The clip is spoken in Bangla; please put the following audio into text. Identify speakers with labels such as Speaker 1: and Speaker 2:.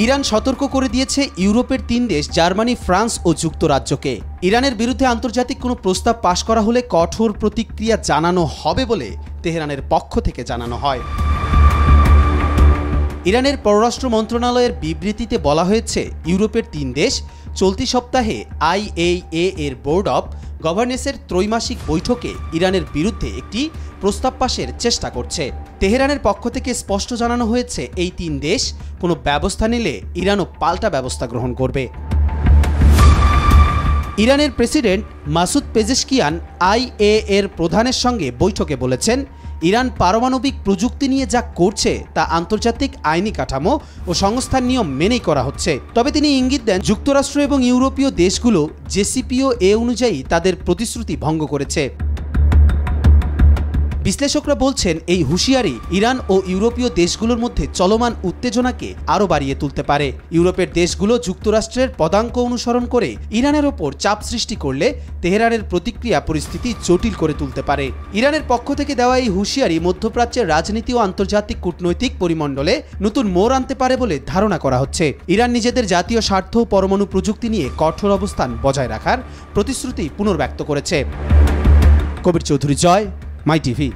Speaker 1: ইরান সতর্ক করে দিয়েছে ইউরোপের 3 দেশ জার্মানি, ফ্রান্স ও যুক্তরাজ্যকে। ইরানের বিরুদ্ধে আন্তর্জাতিক কোনো প্রস্তাব পাশ করা হলে কঠোর প্রতিক্রিয়া জানানো হবে বলে তেহরানের পক্ষ থেকে জানানো হয়। ইরানের পররাষ্ট্র মন্ত্রণালয়ের বিবৃতিতে বলা হয়েছে, ইউরোপের 3 দেশ চলতি সপ্তাহে IAEA এর বোর্ড অব গভর্নেন্সের ত্রৈমাসিক বৈঠকে ইরানের বিরুদ্ধে একটি প্রস্তাব পাশের চেষ্টা করছে। তেহরানের পক্ষ থেকে স্পষ্ট জানানো হয়েছে, এই 3 দেশ কোনো ব্যবস্থা নিলে ইরানও পাল্টা ব্যবস্থা গ্রহণ করবে। ইরানের প্রেসিডেন্ট মাসুদ পেজেশকিয়ান IAEA এর প্রধানের সঙ্গে বৈঠকে বলেছেন, ইরান পারমাণবিক প্রযুক্তি নিয়ে যা করছে তা আন্তর্জাতিক আইনি কাঠামো ও সংস্থার নিয়ম মেনেই করা হচ্ছে। তবে তিনি ইঙ্গিত দেন, যুক্তরাষ্ট্র এবং ইউরোপীয় দেশগুলো JCPOA অনুযায়ী তাদের প্রতিশ্রুতি ভঙ্গ করেছে। বিশ্লেষকরা বলছেন, এই হুঁশিয়ারি ইরান ও ইউরোপীয় দেশগুলোর মধ্যে চলমান উত্তেজনাকে আরও বাড়িয়ে তুলতে পারে। ইউরোপের দেশগুলো যুক্তরাষ্ট্রের পদাঙ্ক অনুসরণ করে ইরানের ওপর চাপ সৃষ্টি করলে তেহরানের প্রতিক্রিয়া পরিস্থিতি জটিল করে তুলতে পারে। ইরানের পক্ষ থেকে দেওয়া এই হুঁশিয়ারি মধ্যপ্রাচ্যের রাজনীতি ও আন্তর্জাতিক কূটনৈতিক পরিমণ্ডলে নতুন মোড় আনতে পারে বলে ধারণা করা হচ্ছে। ইরান নিজেদের জাতীয় স্বার্থ ও পরমাণু প্রযুক্তি নিয়ে কঠোর অবস্থান বজায় রাখার প্রতিশ্রুতি পুনর্ব্যক্ত করেছে। কবির চৌধুরী, জয়, মাই টিভি।